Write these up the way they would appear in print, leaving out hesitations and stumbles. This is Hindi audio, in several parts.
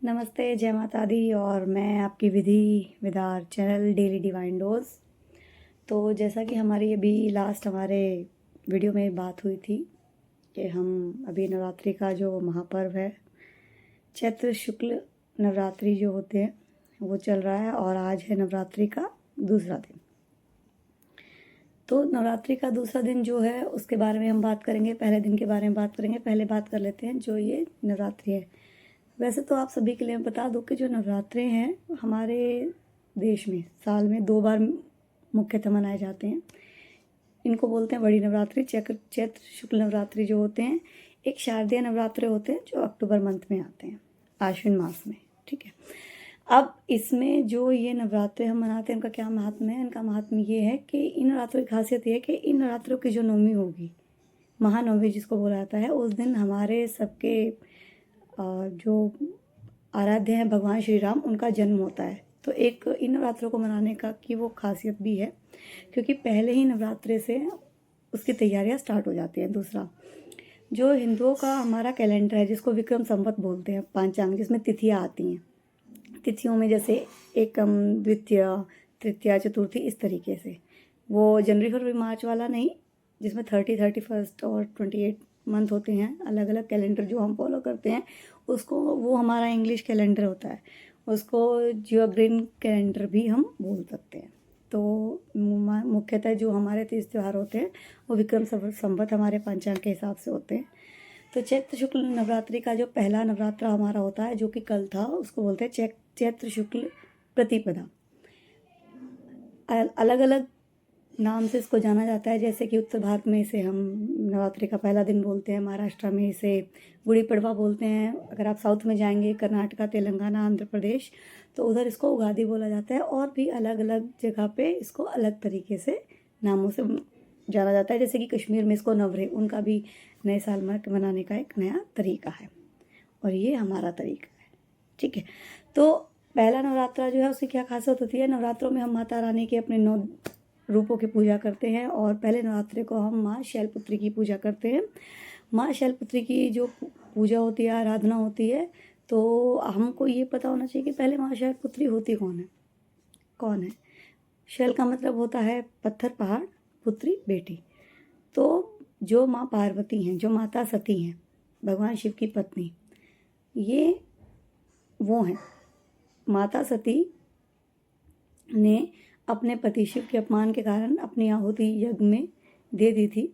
नमस्ते, जय माता दी। और मैं आपकी विधि विदार चैनल डेली डिवाइन डोज। तो जैसा कि हमारी हमारे वीडियो में बात हुई थी कि हम अभी नवरात्रि का जो महापर्व है, चैत्र शुक्ल नवरात्रि जो होते हैं वो चल रहा है और आज है नवरात्रि का दूसरा दिन। तो नवरात्रि का दूसरा दिन जो है उसके बारे में हम बात करेंगे। पहले दिन के बारे में बात करेंगे। पहले बात कर लेते हैं जो ये नवरात्रि है। वैसे तो आप सभी के लिए मैं बता दूं कि जो नवरात्रे हैं हमारे देश में साल में 2 बार मुख्यतः मनाए जाते हैं। इनको बोलते हैं बड़ी नवरात्रि, चैत्र शुक्ल नवरात्रि जो होते हैं। एक शारदीय नवरात्रे होते हैं जो अक्टूबर मंथ में आते हैं, आश्विन मास में। ठीक है। अब इसमें जो ये नवरात्रे हम मनाते हैं इनका क्या महात्म्य है? इनका महात्म्य ये है कि इन नवरात्रों की खासियत ये है कि इन नवरात्रों की जो नवमी होगी, महानवमी जिसको बोला जाता है, उस दिन हमारे सबके जो आराध्य हैं भगवान श्री राम, उनका जन्म होता है। तो एक इन नवरात्रों को मनाने का की वो खासियत भी है क्योंकि पहले ही नवरात्रे से उसकी तैयारियां स्टार्ट हो जाती हैं। दूसरा, जो हिंदुओं का हमारा कैलेंडर है जिसको विक्रम संवत बोलते हैं, पंचांग, जिसमें तिथियां आती हैं। तिथियों में जैसे एकम, द्वितीय, तृतीया, चतुर्थी, इस तरीके से। वो जनवरी फरवरी मार्च वाला नहीं जिसमें 31 और 28 मंथ होते हैं। अलग अलग कैलेंडर जो हम फॉलो करते हैं उसको, वो हमारा इंग्लिश कैलेंडर होता है, उसको जियोग्रीन कैलेंडर भी हम बोल सकते हैं। तो मुख्यतः जो हमारे तीज त्यौहार होते हैं वो विक्रम संवत हमारे पंचांग के हिसाब से होते हैं। तो चैत्र शुक्ल नवरात्रि का जो पहला नवरात्रा हमारा होता है जो कि कल था, उसको बोलते हैं चैत्र शुक्ल प्रतिपदा। अलग अलग नाम से इसको जाना जाता है। जैसे कि उत्तर भारत में इसे हम नवरात्रि का पहला दिन बोलते हैं, महाराष्ट्र में इसे गुड़ी पड़वा बोलते हैं। अगर आप साउथ में जाएंगे, कर्नाटका, तेलंगाना, आंध्र प्रदेश, तो उधर इसको उगादी बोला जाता है। और भी अलग अलग जगह पे इसको अलग तरीके से नामों से जाना जाता है। जैसे कि कश्मीर में इसको नवरे, उनका भी नए साल मनाने का एक नया तरीका है और ये हमारा तरीका है। ठीक है। तो पहला नवरात्रा जो है उसकी क्या खासियत होती है? नवरात्रों में हम माता रानी के अपने 9 रूपों की पूजा करते हैं और पहले नवरात्रे को हम माँ शैलपुत्री की पूजा करते हैं। माँ शैलपुत्री की जो पूजा होती है, आराधना होती है, तो हमको ये पता होना चाहिए कि पहले माँ शैलपुत्री होती कौन है। शैल का मतलब होता है पत्थर, पहाड़, पुत्री बेटी। तो जो माँ पार्वती हैं, जो माता सती हैं, भगवान शिव की पत्नी, ये वो हैं। माता सती ने अपने पति शिव के अपमान के कारण अपनी आहुति यज्ञ में दे दी थी।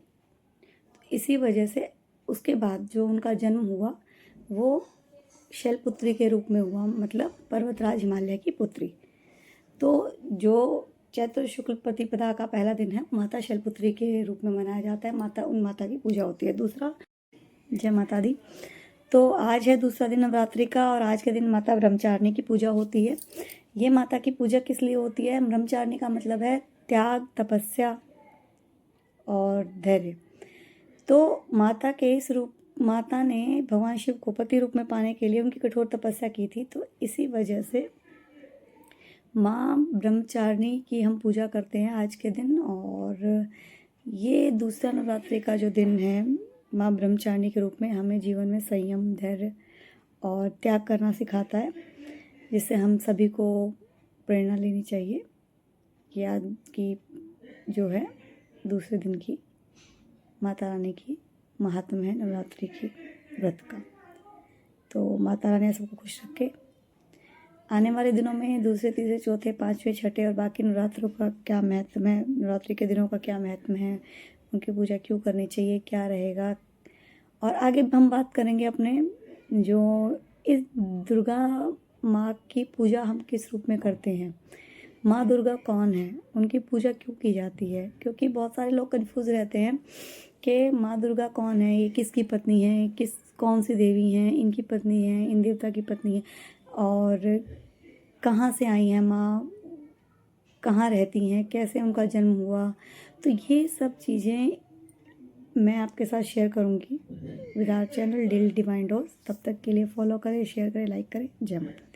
इसी वजह से उसके बाद जो उनका जन्म हुआ वो शैलपुत्री के रूप में हुआ, मतलब पर्वतराज हिमालय की पुत्री। तो जो चैत्र शुक्ल प्रतिपदा का पहला दिन है माता शैलपुत्री के रूप में मनाया जाता है। उन माता की पूजा होती है। दूसरा, जय माता दी। तो आज है दूसरा दिन नवरात्रि का और आज के दिन माता ब्रह्मचारिणी की पूजा होती है। ये माता की पूजा किस लिए होती है? ब्रह्मचारिणी का मतलब है त्याग, तपस्या और धैर्य। तो माता ने भगवान शिव को पति रूप में पाने के लिए उनकी कठोर तपस्या की थी। तो इसी वजह से माँ ब्रह्मचारिणी की हम पूजा करते हैं आज के दिन। और ये दूसरा नवरात्रि का जो दिन है, माँ ब्रह्मचारिणी के रूप में हमें जीवन में संयम, धैर्य और त्याग करना सिखाता है, जिससे हम सभी को प्रेरणा लेनी चाहिए कि आज की जो है दूसरे दिन की माता रानी की महात्म्य है नवरात्रि की व्रत का। तो माता रानी सबको खुश रखे। आने वाले दिनों में दूसरे, तीसरे, चौथे, 5वें, 6ठे और बाकी नवरात्रों का क्या महत्व है, नवरात्रि के दिनों का क्या महत्व है, उनकी पूजा क्यों करनी चाहिए, क्या रहेगा, और आगे हम बात करेंगे अपने जो इस दुर्गा माँ की पूजा हम किस रूप में करते हैं। माँ दुर्गा कौन है, उनकी पूजा क्यों की जाती है? क्योंकि बहुत सारे लोग कंफ्यूज रहते हैं कि माँ दुर्गा कौन है, ये किसकी पत्नी है, कौन सी देवी हैं, इनकी पत्नी है, इन देवता की पत्नी है, और कहाँ से आई हैं माँ, कहाँ रहती हैं, कैसे उनका जन्म हुआ। तो ये सब चीज़ें मैं आपके साथ शेयर करूँगी with our channel daily divine dose. तब तक के लिए फॉलो करें, शेयर करें, लाइक करें। जय माता।